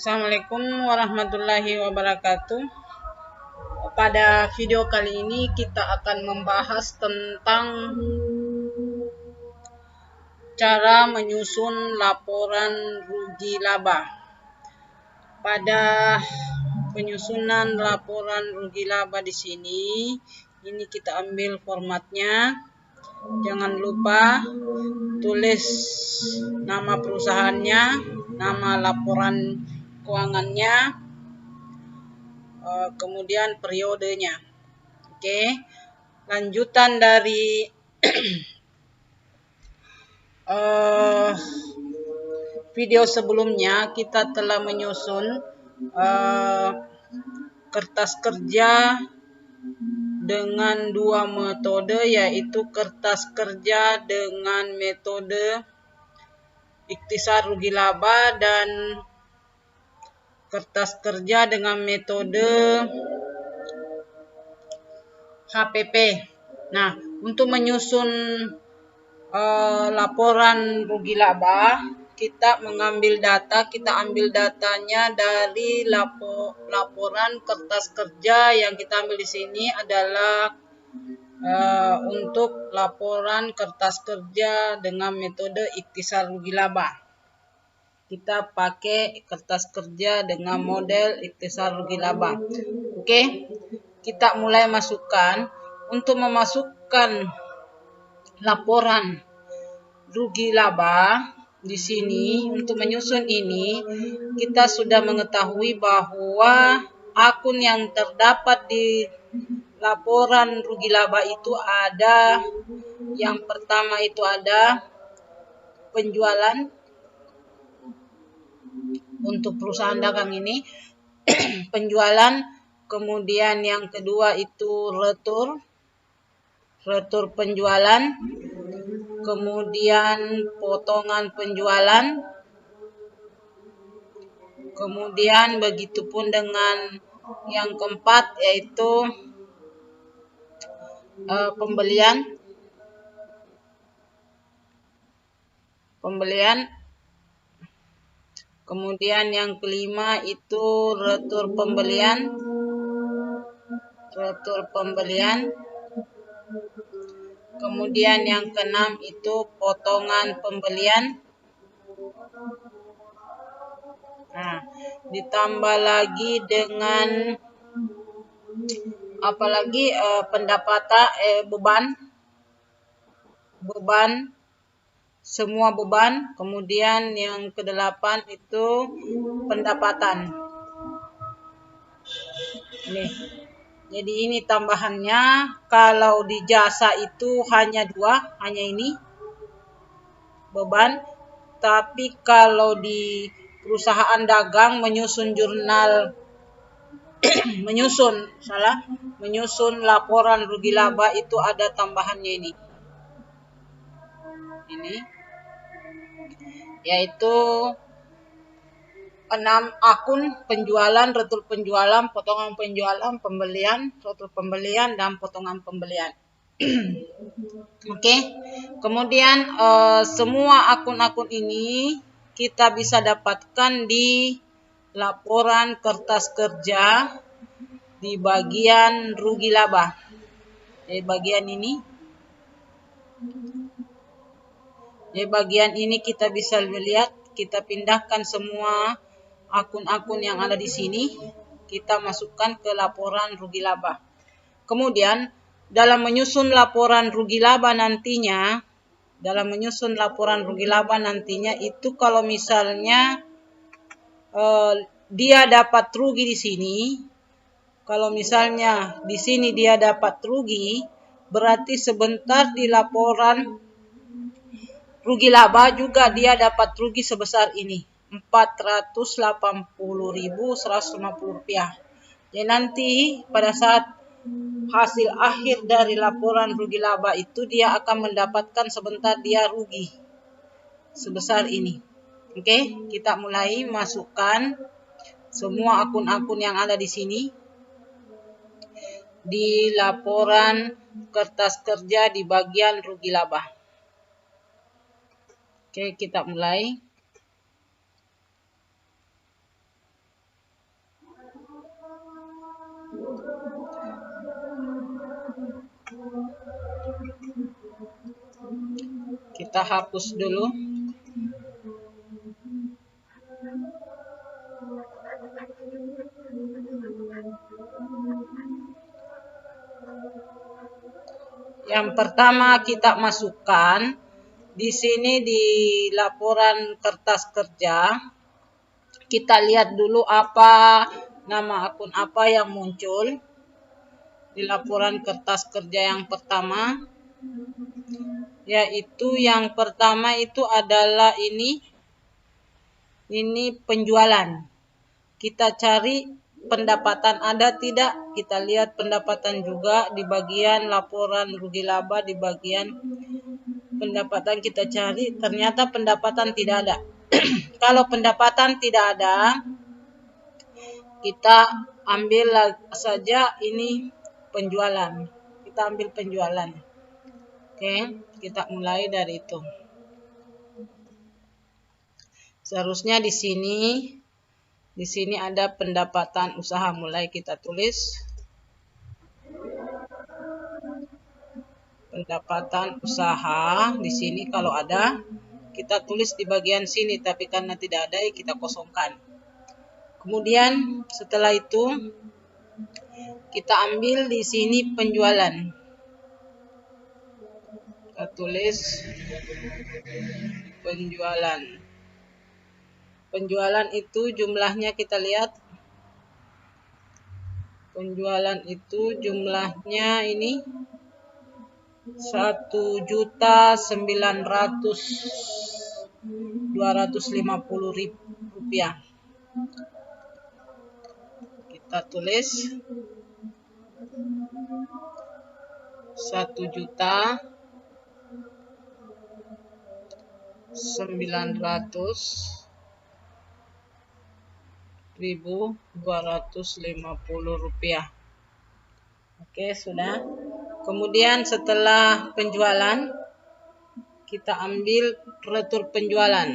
Assalamualaikum warahmatullahi wabarakatuh. Pada video kali ini kita akan membahas tentang cara menyusun laporan rugi laba. Pada penyusunan laporan rugi laba di sini, ini kita ambil formatnya. Jangan lupa tulis nama perusahaannya, nama laporan keuangannya, kemudian periodenya. Oke, lanjutan dari video sebelumnya kita telah menyusun kertas kerja dengan dua metode, yaitu kertas kerja dengan metode ikhtisar rugi laba dan kertas kerja dengan metode HPP. Nah, untuk menyusun laporan rugi laba, kita mengambil data, kita ambil datanya dari laporan kertas kerja. Yang kita ambil di sini adalah untuk laporan kertas kerja dengan metode ikhtisar rugi laba. Kita pakai kertas kerja dengan model ikhtisar rugi laba. Oke, kita mulai masukkan. Untuk memasukkan laporan rugi laba di sini, untuk menyusun ini, kita sudah mengetahui bahwa akun yang terdapat di laporan rugi laba itu ada, yang pertama itu ada penjualan untuk perusahaan dagang ini, penjualan, kemudian yang kedua itu retur penjualan, kemudian potongan penjualan, kemudian begitupun dengan yang keempat yaitu pembelian, kemudian yang kelima itu retur pembelian, kemudian yang keenam itu potongan pembelian. Nah, ditambah lagi dengan apalagi pendapatan, beban, semua beban. Kemudian yang kedelapan itu pendapatan. Nih, jadi ini tambahannya. Kalau di jasa itu hanya dua, hanya ini beban. Tapi kalau di perusahaan dagang menyusun jurnal menyusun laporan rugi laba itu ada tambahannya ini yaitu 6 akun: penjualan, retur penjualan, potongan penjualan, pembelian, retur pembelian, dan potongan pembelian. Oke. Kemudian semua akun-akun ini kita bisa dapatkan di laporan kertas kerja di bagian rugi laba. Di bagian ini. Di bagian ini kita bisa lihat, kita pindahkan semua akun-akun yang ada di sini, kita masukkan ke laporan rugi laba. Kemudian dalam menyusun laporan rugi laba nantinya, itu kalau misalnya dia dapat rugi di sini, kalau misalnya di sini dia dapat rugi, berarti sebentar di laporan rugi laba juga dia dapat rugi sebesar ini, Rp480.150. Jadi nanti pada saat hasil akhir dari laporan rugi laba itu dia akan mendapatkan sebentar dia rugi sebesar ini. Oke, kita mulai masukkan semua akun-akun yang ada di sini di laporan kertas kerja di bagian rugi laba. Oke, kita mulai. Kita hapus dulu. Yang pertama kita masukkan di sini di laporan kertas kerja. Kita lihat dulu apa nama akun apa yang muncul di laporan kertas kerja yang pertama. Yaitu yang pertama itu adalah ini penjualan. Kita cari pendapatan ada tidak, kita lihat pendapatan juga di bagian laporan rugi laba, di bagian pendapatan kita cari, ternyata pendapatan tidak ada. Kalau pendapatan tidak ada, kita ambil saja ini penjualan. Kita ambil penjualan. Oke, kita mulai dari itu. Seharusnya di sini ada pendapatan usaha, mulai kita tulis pendapatan usaha. Di sini kalau ada kita tulis di bagian sini, tapi karena tidak ada kita kosongkan. Kemudian setelah itu kita ambil di sini penjualan. Kita tulis penjualan. Penjualan itu jumlahnya kita lihat. Penjualan itu jumlahnya ini 1.900.250 rupiah. Kita tulis 1.900.250 rupiah. Oke, sudah. Kemudian setelah penjualan, kita ambil retur penjualan.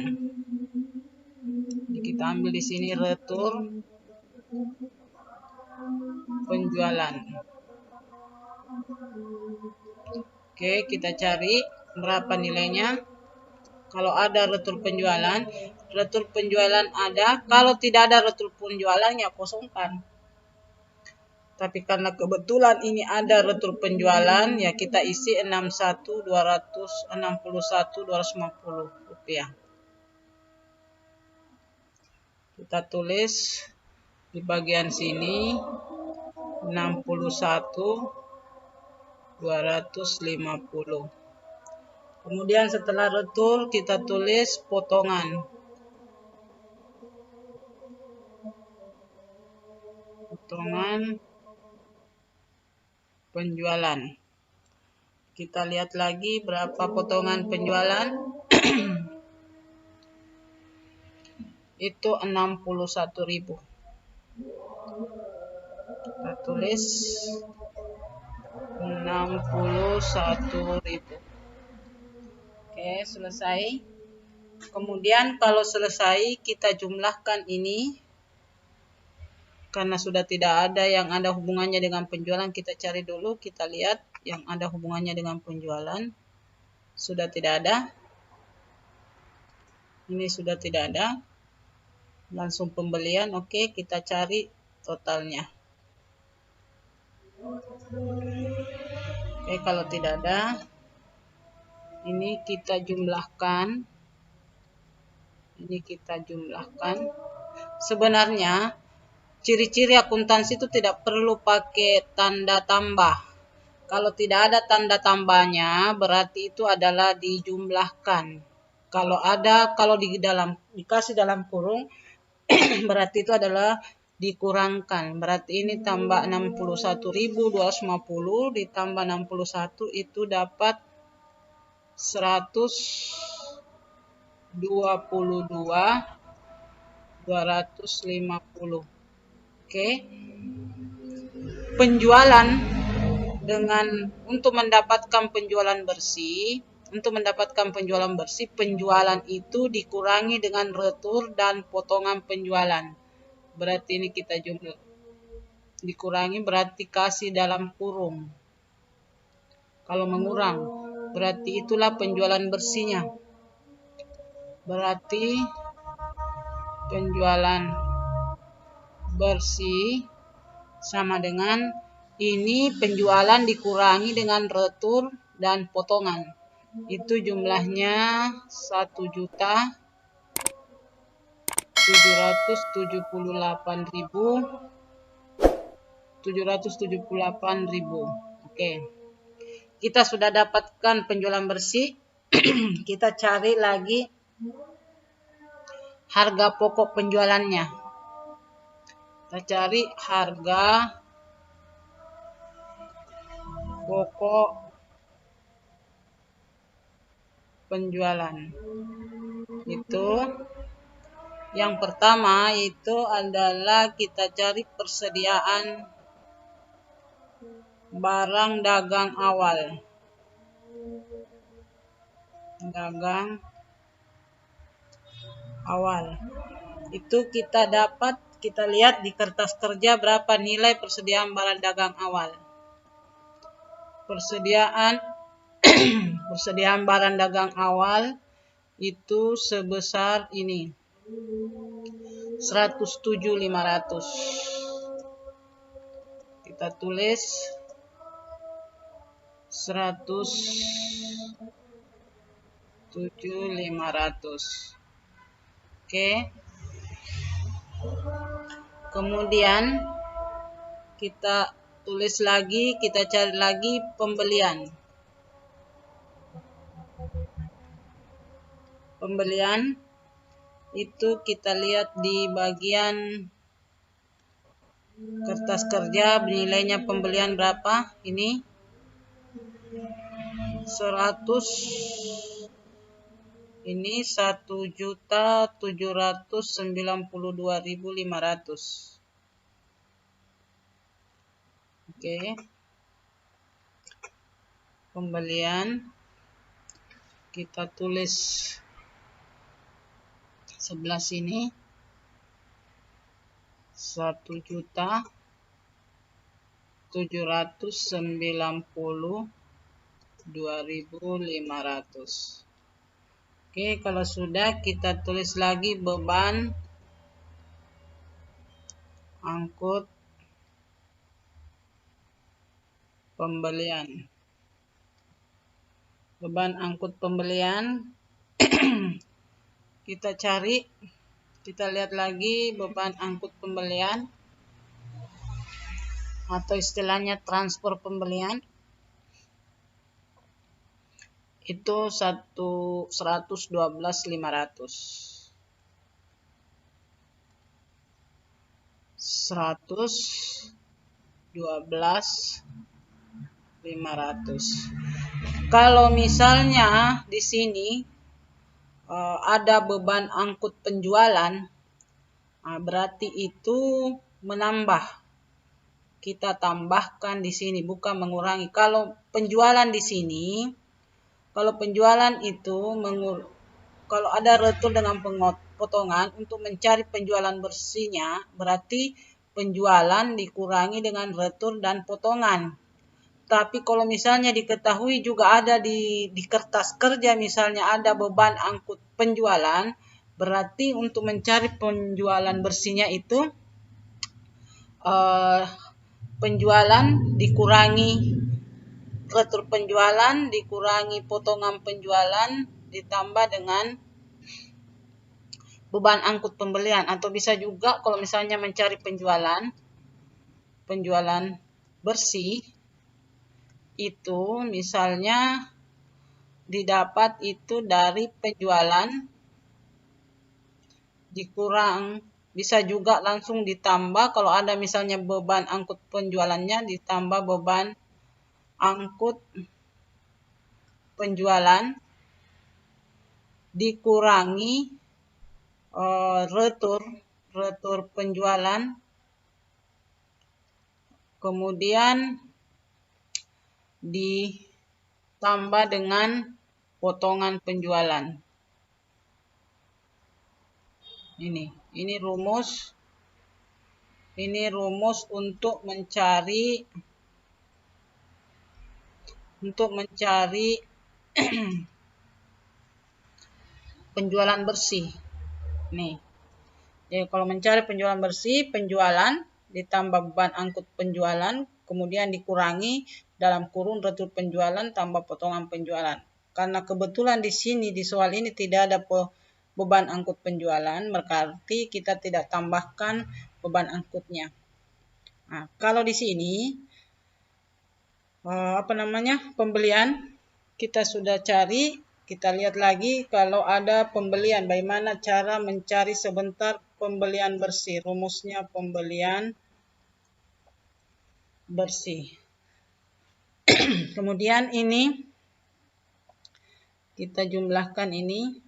Jadi kita ambil di sini retur penjualan. Oke, kita cari berapa nilainya. Kalau ada retur penjualan ada. Kalau tidak ada retur penjualan ya kosongkan. Tapi karena kebetulan ini ada retur penjualan, ya kita isi 61.250 rupiah. Kita tulis di bagian sini 61.250. Kemudian setelah retur kita tulis potongan. Potongan penjualan. Kita lihat lagi berapa potongan penjualan. Itu 61.000. Kita tulis 61.000. Oke, selesai. Kemudian kalau selesai kita jumlahkan ini. Karena sudah tidak ada yang ada hubungannya dengan penjualan, kita cari dulu, kita lihat yang ada hubungannya dengan penjualan. Sudah tidak ada. Ini sudah tidak ada. Langsung pembelian, oke, kita cari totalnya. Oke, kalau tidak ada, ini kita jumlahkan. Ini kita jumlahkan. Sebenarnya ciri-ciri akuntansi itu tidak perlu pakai tanda tambah. Kalau tidak ada tanda tambahnya, berarti itu adalah dijumlahkan. Kalau ada, kalau dikasih dalam kurung, berarti itu adalah dikurangkan. Berarti ini tambah 61.250 ditambah 61 itu dapat 122.250. Oke. Penjualan untuk mendapatkan penjualan bersih, penjualan itu dikurangi dengan retur dan potongan penjualan. Berarti ini kita jumlah. Dikurangi berarti kasih dalam kurung. Kalau mengurang, berarti itulah penjualan bersihnya. Berarti penjualan bersih sama dengan ini penjualan dikurangi dengan retur dan potongan. Itu jumlahnya 1.778.000. Oke. Kita sudah dapatkan penjualan bersih. Kita cari lagi harga pokok penjualannya. Kita cari harga pokok penjualan. Itu yang pertama itu adalah kita cari persediaan barang dagang awal. Dagang awal. Itu kita lihat di kertas kerja berapa nilai persediaan barang dagang awal. Persediaan barang dagang awal itu sebesar ini. 107.500. Kita tulis 107.500. Oke. Kemudian kita tulis lagi, kita cari lagi pembelian. Pembelian itu kita lihat di bagian kertas kerja, nilainya pembelian berapa? Ini 1.792.500. Oke. Pembelian kita tulis sebelah sini 1.792.500. Oke, kalau sudah kita tulis lagi beban angkut pembelian. Beban angkut pembelian kita cari, kita lihat lagi beban angkut pembelian atau istilahnya transfer pembelian itu 112.500. 112.500. Kalau misalnya di sini ada beban angkut penjualan, berarti itu menambah. Kita tambahkan di sini, bukan mengurangi. Kalau penjualan di sini, kalau penjualan itu kalau ada retur dengan potongan untuk mencari penjualan bersihnya, berarti penjualan dikurangi dengan retur dan potongan. Tapi kalau misalnya diketahui juga ada di kertas kerja, misalnya ada beban angkut penjualan, berarti untuk mencari penjualan bersihnya itu penjualan dikurangi retur penjualan, dikurangi potongan penjualan, ditambah dengan beban angkut pembelian. Atau bisa juga kalau misalnya mencari penjualan bersih, itu misalnya didapat itu dari penjualan dikurang, bisa juga langsung ditambah kalau ada misalnya beban angkut penjualannya ditambah beban angkut penjualan dikurangi retur penjualan, kemudian ditambah dengan potongan penjualan. Ini rumus. Ini rumus untuk mencari penjualan bersih. Nih. Jadi kalau mencari penjualan bersih, penjualan ditambah beban angkut penjualan, kemudian dikurangi dalam kurung retur penjualan tambah potongan penjualan. Karena kebetulan di sini di soal ini tidak ada beban angkut penjualan, berarti kita tidak tambahkan beban angkutnya. Nah, kalau di sini pembelian kita sudah cari, kita lihat lagi kalau ada pembelian. Bagaimana cara mencari sebentar pembelian bersih? Rumusnya pembelian bersih. Kemudian ini kita jumlahkan ini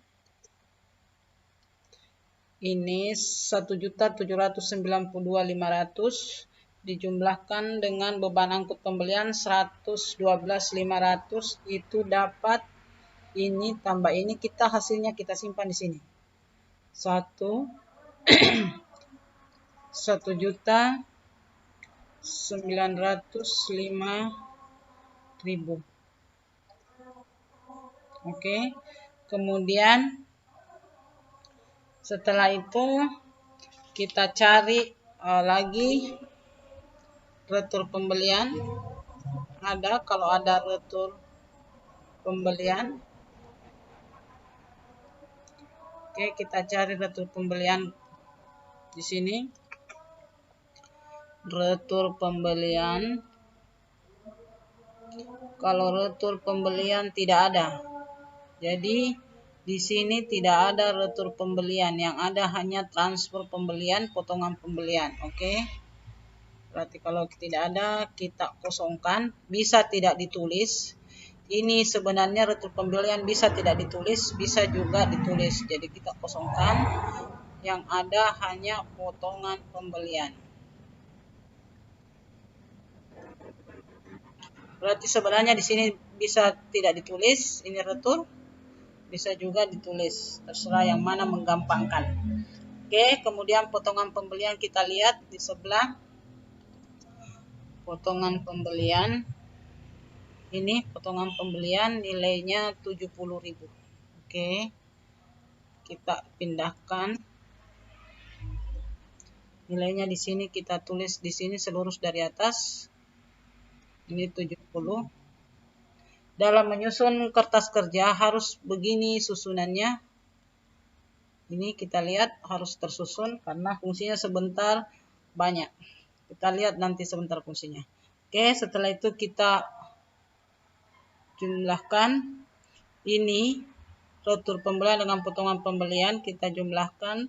1.792.500 dijumlahkan dengan beban angkut pembelian 112.500, itu dapat ini tambah ini, kita hasilnya kita simpan di sini. 1.905.000. Oke. Kemudian setelah itu kita cari lagi retur pembelian. Ada, kalau ada retur pembelian. Oke, kita cari retur pembelian di sini. Retur pembelian. Kalau retur pembelian tidak ada. Jadi di sini tidak ada retur pembelian, yang ada hanya transfer pembelian, potongan pembelian. Oke. Berarti kalau tidak ada, kita kosongkan. Bisa tidak ditulis. Ini sebenarnya retur pembelian bisa tidak ditulis, bisa juga ditulis. Jadi kita kosongkan. Yang ada hanya potongan pembelian. Berarti sebenarnya di sini bisa tidak ditulis, ini retur. Bisa juga ditulis, terserah yang mana menggampangkan. Oke, kemudian potongan pembelian kita lihat di sebelah. Potongan pembelian. Ini potongan pembelian nilainya 70.000. Oke. Kita pindahkan. Nilainya di sini kita tulis di sini selurus dari atas. Ini 70. Dalam menyusun kertas kerja harus begini susunannya. Ini kita lihat harus tersusun karena fungsinya sebentar banyak. Kita lihat nanti sebentar fungsinya. Oke, setelah itu kita jumlahkan ini retur pembelian dengan potongan pembelian, kita jumlahkan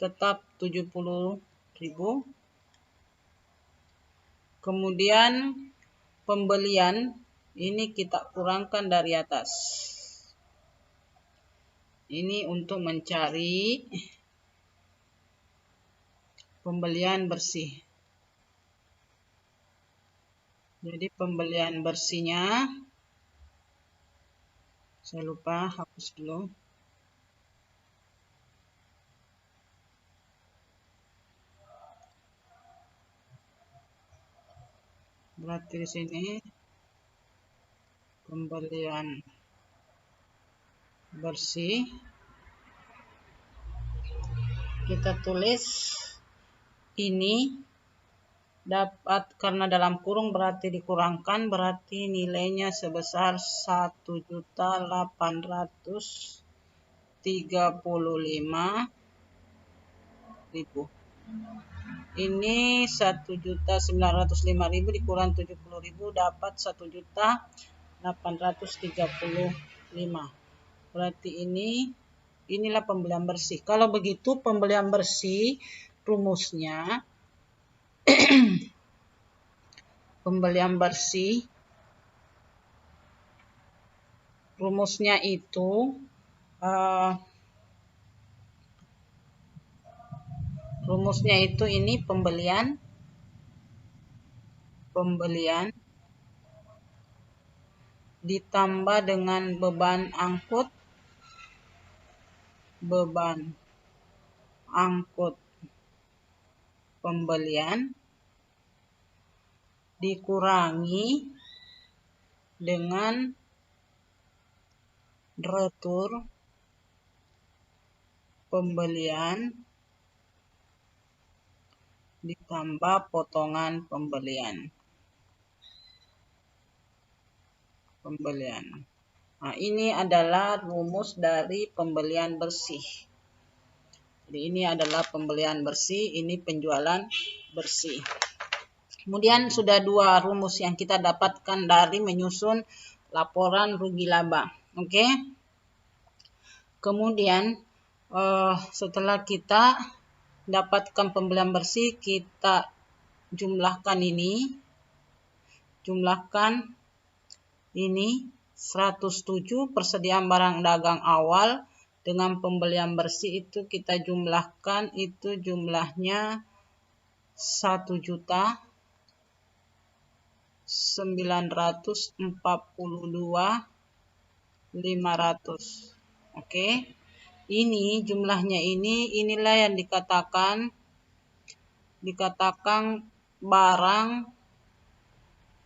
tetap 70.000. Kemudian pembelian ini kita kurangkan dari atas. Ini untuk mencari pembelian bersih. Jadi pembelian bersihnya, saya lupa hapus dulu. Berarti di sini pembelian bersih kita tulis ini dapat, karena dalam kurung berarti dikurangkan, berarti nilainya sebesar 1.835.000. Ini 1.905.000 dikurang 70.000 dapat 1.835. Berarti inilah pembelian bersih. Kalau begitu pembelian bersih rumusnya pembelian bersih rumusnya itu ini pembelian ditambah dengan beban angkut pembelian dikurangi dengan retur pembelian ditambah potongan pembelian. Nah, ini adalah rumus dari pembelian bersih. Jadi ini adalah pembelian bersih, ini penjualan bersih. Kemudian sudah dua rumus yang kita dapatkan dari menyusun laporan rugi laba. Oke. Kemudian setelah kita dapatkan pembelian bersih, kita jumlahkan ini. Jumlahkan ini 107 persediaan barang dagang awal dengan pembelian bersih itu kita jumlahkan, itu jumlahnya 1.942.500. Oke. Ini jumlahnya inilah yang dikatakan barang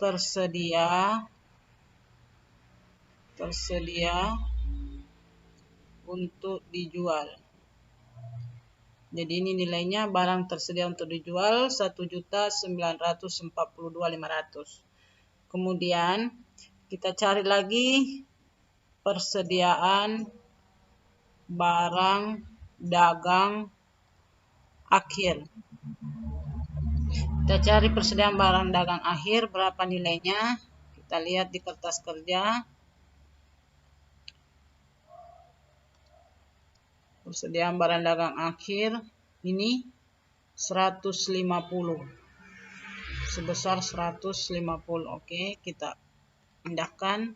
tersedia untuk dijual. Jadi ini nilainya barang tersedia untuk dijual 1.942.500. Kemudian kita cari lagi persediaan barang dagang akhir. Kita cari persediaan barang dagang akhir, berapa nilainya? Kita lihat di kertas kerja. Persediaan barang dagang akhir ini 150. Sebesar 150. Oke, kita pindahkan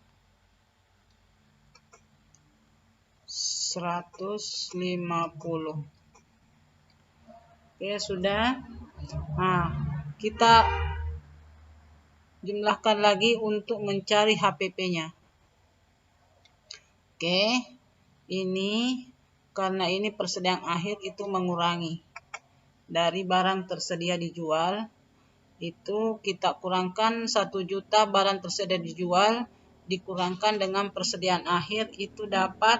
150. Oke, sudah. Nah, kita jumlahkan lagi untuk mencari HPP-nya. Oke, ini karena ini persediaan akhir itu mengurangi dari barang tersedia dijual, itu kita kurangkan 1 juta barang tersedia dijual dikurangkan dengan persediaan akhir, itu dapat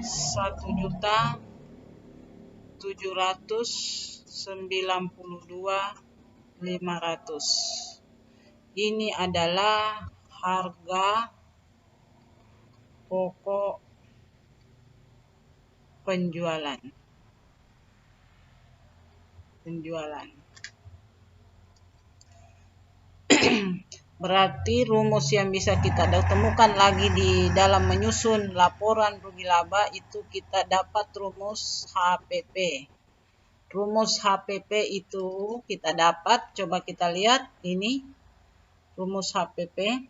1.792.500. Ini adalah harga pokok penjualan. Berarti rumus yang bisa kita temukan lagi di dalam menyusun laporan rugi laba itu kita dapat rumus HPP. Rumus HPP itu kita dapat, coba kita lihat ini rumus HPP.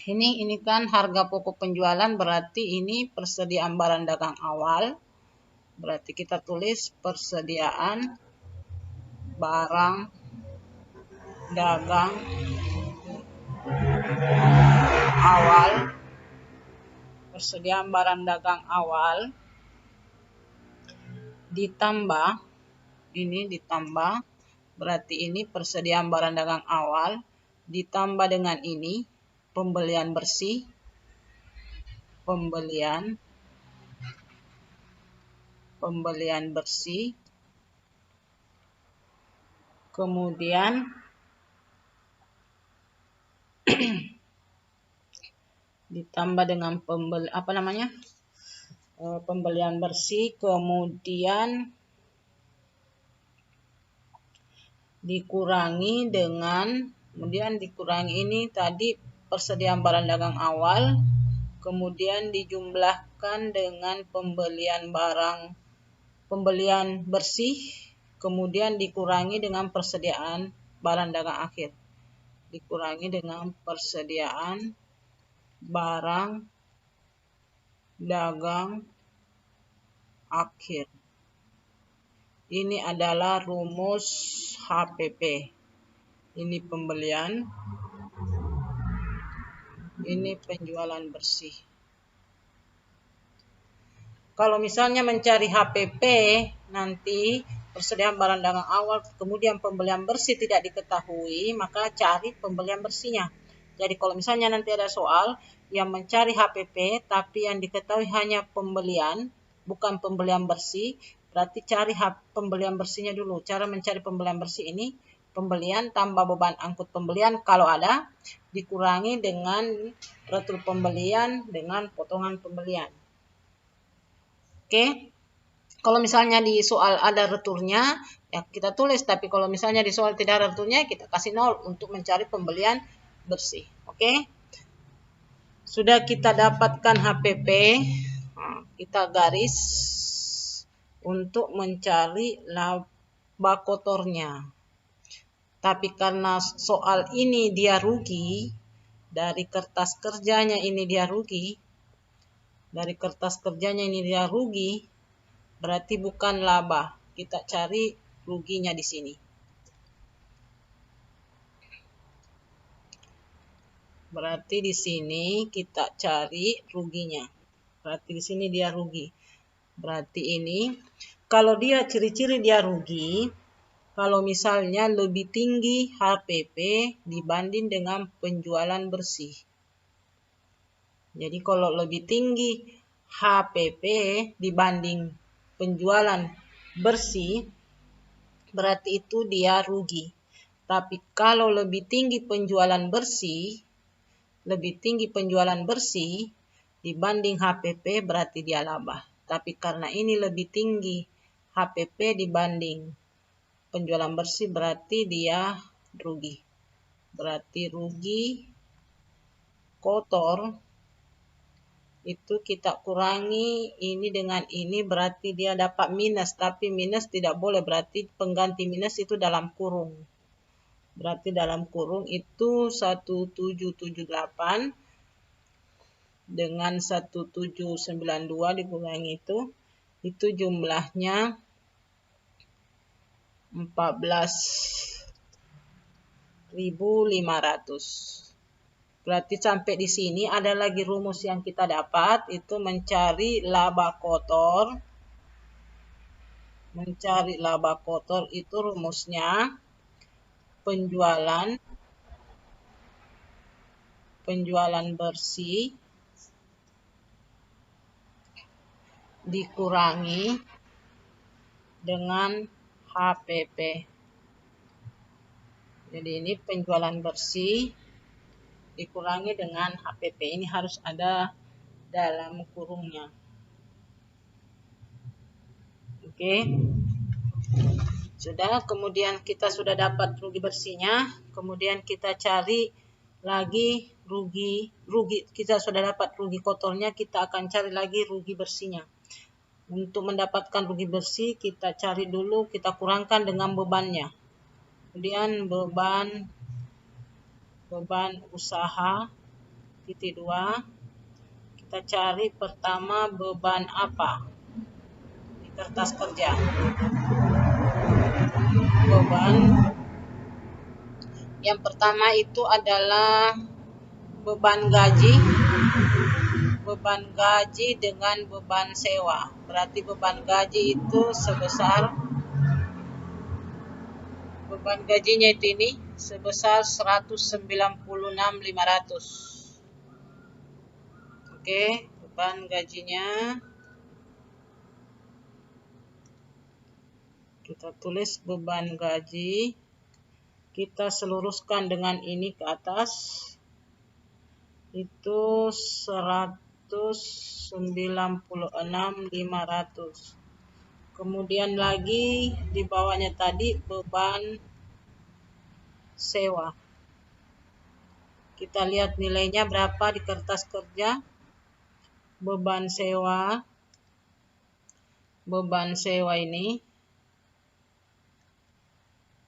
Ini kan harga pokok penjualan, berarti ini persediaan barang dagang awal. Berarti kita tulis persediaan barang dagang awal. Persediaan barang dagang awal ditambah berarti ini persediaan barang dagang awal ditambah dengan ini pembelian bersih, kemudian ditambah dengan pembelian bersih, kemudian dikurangi ini tadi persediaan barang dagang awal, kemudian dijumlahkan dengan pembelian bersih, kemudian dikurangi dengan persediaan barang dagang akhir. Dikurangi dengan persediaan barang dagang akhir. Ini adalah rumus HPP. Ini pembelian, ini penjualan bersih. Kalau misalnya mencari HPP, nanti persediaan barang dagang awal, kemudian pembelian bersih tidak diketahui, maka cari pembelian bersihnya. Jadi kalau misalnya nanti ada soal yang mencari HPP, tapi yang diketahui hanya pembelian, bukan pembelian bersih. Berarti cari pembelian bersihnya dulu. Cara mencari pembelian bersih ini, pembelian tambah beban angkut pembelian kalau ada, dikurangi dengan retur pembelian dengan potongan pembelian. Oke. Kalau misalnya di soal ada returnya, ya kita tulis. Tapi kalau misalnya di soal tidak ada returnya, kita kasih 0 untuk mencari pembelian bersih. Oke. Sudah kita dapatkan HPP, kita garis untuk mencari laba kotornya. Tapi karena soal ini dia rugi, dari kertas kerjanya ini dia rugi, berarti bukan laba. Kita cari ruginya di sini. Berarti di sini kita cari ruginya. Berarti di sini dia rugi. Berarti ini, kalau dia ciri-ciri dia rugi, kalau misalnya lebih tinggi HPP dibanding dengan penjualan bersih. Jadi kalau lebih tinggi HPP dibanding penjualan bersih, berarti itu dia rugi. Tapi kalau lebih tinggi penjualan bersih dibanding HPP, berarti dia laba. Tapi karena ini lebih tinggi HPP dibanding penjualan bersih, berarti dia rugi. Berarti rugi kotor itu kita kurangi ini dengan ini, berarti dia dapat minus. Tapi minus tidak boleh, berarti pengganti minus itu dalam kurung. Berarti dalam kurung itu 1778 dengan 1792 dikurangi itu jumlahnya 14.500. Berarti sampai di sini ada lagi rumus yang kita dapat, itu mencari laba kotor. Mencari laba kotor itu rumusnya penjualan bersih dikurangi dengan HPP. Jadi ini penjualan bersih dikurangi dengan HPP. Ini harus ada dalam kurungnya. Oke. Sudah, kemudian kita sudah dapat rugi bersihnya. Kemudian kita cari lagi rugi. Kita sudah dapat rugi kotornya, kita akan cari lagi rugi bersihnya. Untuk mendapatkan rugi bersih, kita cari dulu, kita kurangkan dengan bebannya. Kemudian beban usaha titik 2. Kita cari pertama beban apa di kertas kerja. Beban yang pertama itu adalah beban gaji dengan beban sewa. Berarti beban gaji itu sebesar, beban gajinya itu ini sebesar 196.500. Oke, beban gajinya kita tulis beban gaji, kita seluruskan dengan ini ke atas, itu 196.500. Kemudian lagi di bawahnya tadi beban sewa. Kita lihat nilainya berapa di kertas kerja. Beban sewa ini,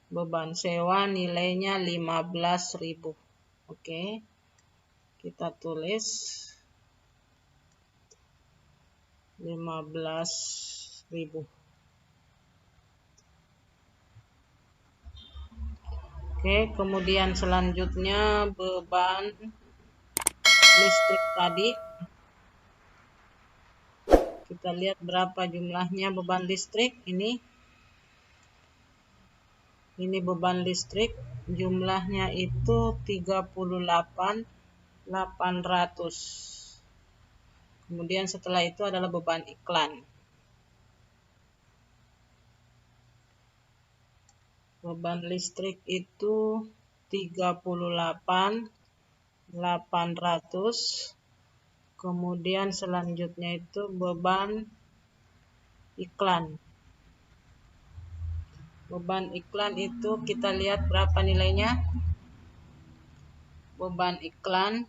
beban sewa nilainya 15.000. Oke. Kita tulis 15.000. Oke, kemudian selanjutnya beban listrik tadi. Kita lihat berapa jumlahnya beban listrik ini. Ini beban listrik, jumlahnya itu 38 800. Kemudian setelah itu adalah beban iklan. Beban listrik itu 38.800. Kemudian selanjutnya itu beban iklan. Beban iklan itu kita lihat berapa nilainya. Beban iklan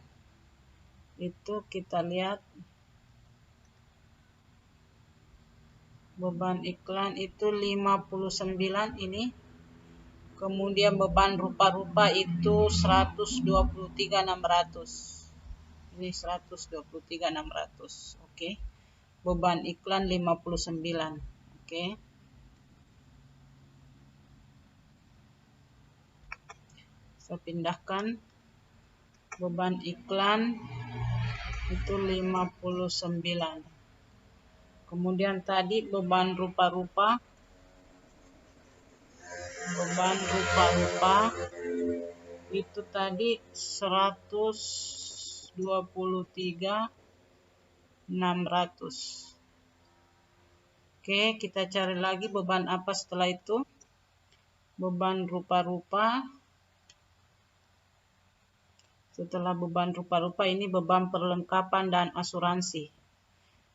itu kita lihat. Beban iklan itu 59 ini. Kemudian beban rupa-rupa itu 123.600. Ini 123.600. Oke. Beban iklan 59. Oke. Saya pindahkan. Beban iklan itu 59. Kemudian tadi beban rupa-rupa. Beban rupa-rupa itu tadi 123.600. Oke, kita cari lagi beban apa setelah itu. Beban rupa-rupa. Setelah beban rupa-rupa ini beban perlengkapan dan asuransi.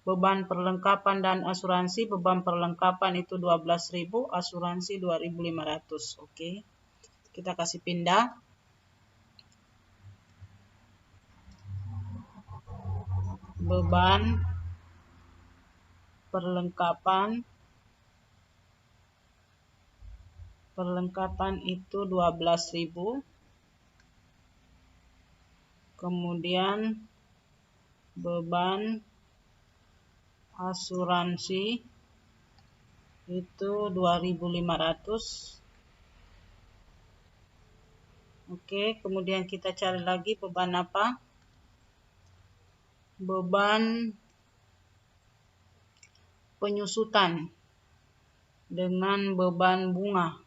Beban perlengkapan dan asuransi, beban perlengkapan itu 12.000, asuransi 2.500. Oke. Kita kasih pindah. Beban perlengkapan itu 12.000. Kemudian beban asuransi itu 2.500. Oke, kemudian kita cari lagi beban apa? Beban penyusutan dengan beban bunga.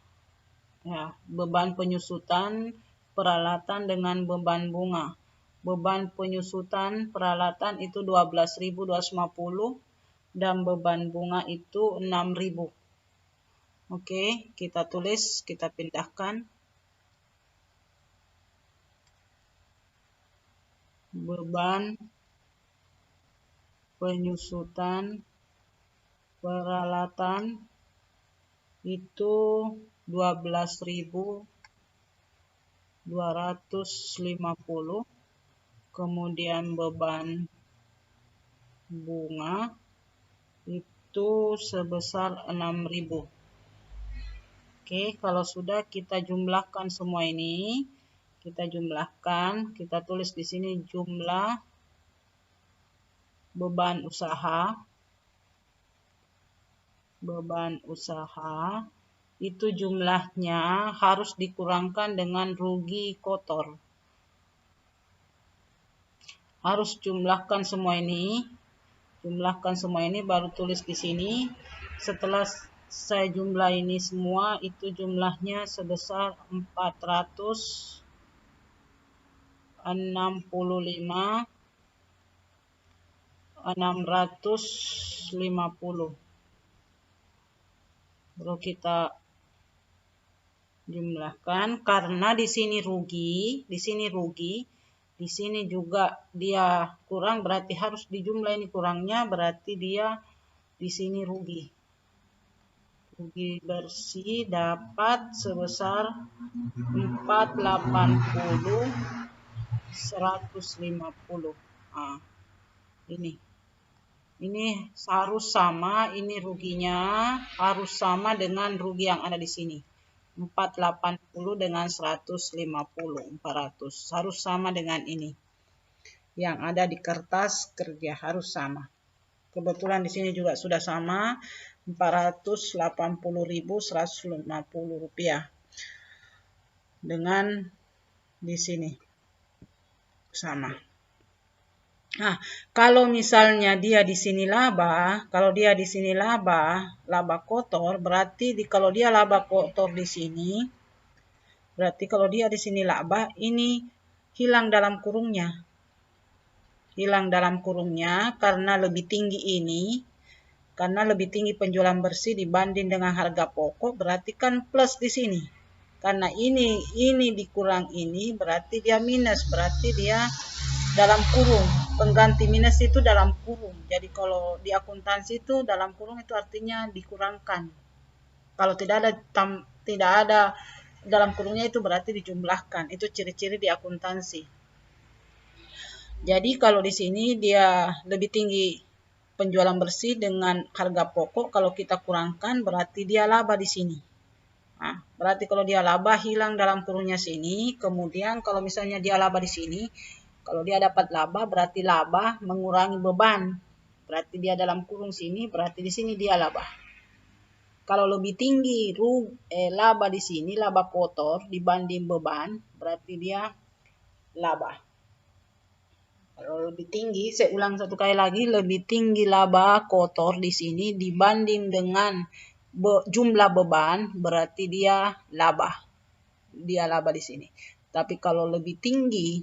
Ya, beban penyusutan peralatan dengan beban bunga. Beban penyusutan peralatan itu 12.250 dan beban bunga itu 6.000. Oke, kita tulis, kita pindahkan. Beban penyusutan peralatan itu 12.250. Kemudian beban bunga itu sebesar 6.000. Oke, kalau sudah kita jumlahkan semua ini, kita jumlahkan, kita tulis di sini jumlah beban usaha. Beban usaha itu jumlahnya harus dikurangkan dengan rugi kotor. Harus jumlahkan semua ini. Jumlahkan semua ini baru tulis di sini. Setelah saya jumlah ini semua, itu jumlahnya sebesar 465.650. Baru kita jumlahkan karena di sini rugi, di sini juga dia kurang, berarti harus dijumlah ini kurangnya, berarti dia di sini rugi. Rugi bersih dapat sebesar 480.150. Nah, ini harus sama, ini ruginya harus sama dengan rugi yang ada di sini. 480 dengan 150, 400. Harus sama dengan ini. Yang ada di kertas kerja harus sama. Kebetulan di sini juga sudah sama, 480.150 rupiah. Dengan di sini sama. Nah, kalau misalnya dia di sini laba, laba kotor, berarti kalau dia laba kotor di sini, berarti kalau dia di sini laba, ini hilang dalam kurungnya. hilang dalam kurungnya karena lebih tinggi ini. Karena lebih tinggi penjualan bersih dibanding dengan harga pokok, berarti kan plus di sini. Karena ini dikurang ini, berarti dia minus, berarti dia dalam kurung. Pengganti minus itu dalam kurung. Jadi kalau di akuntansi itu dalam kurung itu artinya dikurangkan. Kalau tidak ada dalam kurungnya itu berarti dijumlahkan. Itu ciri-ciri di akuntansi. Jadi kalau di sini dia lebih tinggi penjualan bersih dengan harga pokok, kalau kita kurangkan berarti dia laba di sini. Nah, berarti kalau dia laba hilang dalam kurungnya sini, kemudian kalau misalnya dia laba di sini, kalau dia dapat laba berarti laba mengurangi beban. Berarti dia dalam kurung sini, berarti di sini dia laba. Kalau lebih tinggi laba di sini, laba kotor dibanding beban, berarti dia laba. Kalau lebih tinggi, saya ulang satu kali lagi, lebih tinggi laba kotor di sini dibanding dengan jumlah beban, berarti dia laba. Dia laba di sini. Tapi kalau lebih tinggi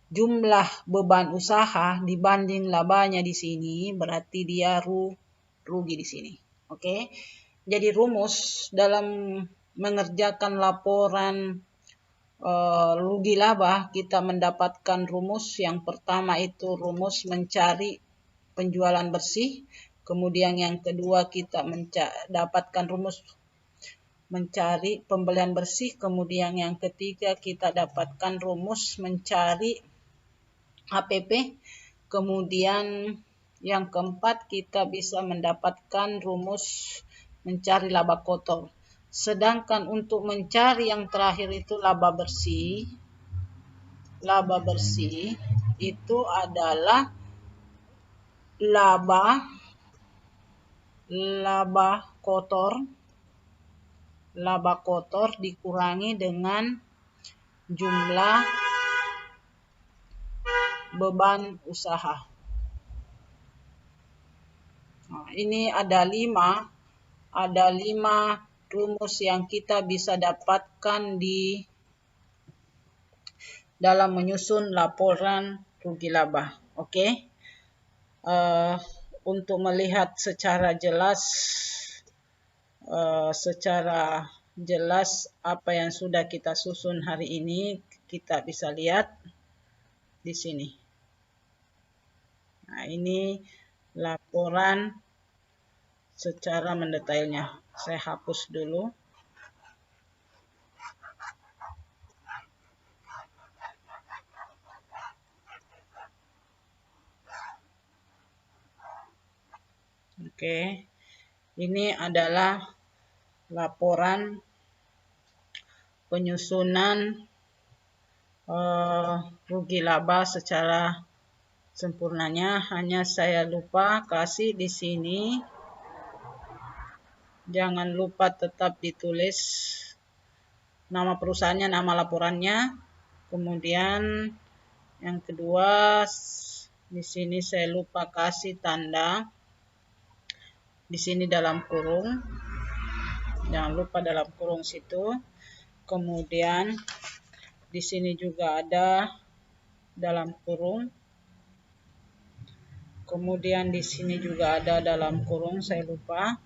jumlah beban usaha dibanding labanya di sini, berarti dia rugi di sini. Oke. Jadi rumus dalam mengerjakan laporan rugi laba, kita mendapatkan rumus yang pertama itu rumus mencari penjualan bersih, kemudian yang kedua kita dapatkan rumus mencari pembelian bersih, kemudian yang ketiga kita dapatkan rumus mencari HPP, kemudian yang keempat kita bisa mendapatkan rumus mencari laba kotor. Sedangkan untuk mencari yang terakhir itu laba bersih itu adalah laba kotor dikurangi dengan jumlah beban usaha. Nah, ini ada 5 rumus yang kita bisa dapatkan di dalam menyusun laporan rugi laba. Oke. Untuk melihat secara jelas apa yang sudah kita susun hari ini, kita bisa lihat di sini. Nah, ini laporan secara mendetailnya. Saya hapus dulu. Oke. Ini adalah laporan penyusunan rugi laba secara sempurnanya. Hanya saya lupa kasih di sini. Jangan lupa tetap ditulis nama perusahaannya, nama laporannya. Kemudian yang kedua, di sini saya lupa kasih tanda. Di sini dalam kurung. Jangan lupa dalam kurung situ. Kemudian di sini juga ada dalam kurung. Kemudian di sini juga ada dalam kurung, saya lupa.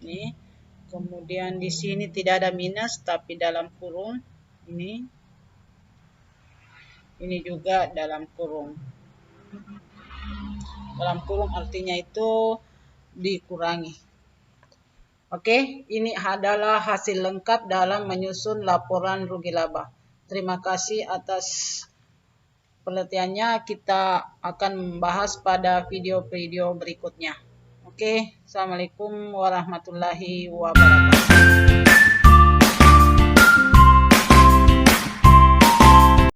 Ini. Kemudian di sini tidak ada minus tapi dalam kurung. Ini juga dalam kurung. Dalam kurung artinya itu dikurangi. Oke, ini adalah hasil lengkap dalam menyusun laporan rugi laba. Terima kasih atas penelitiannya. Kita akan membahas pada video-video berikutnya. Oke, assalamualaikum warahmatullahi wabarakatuh.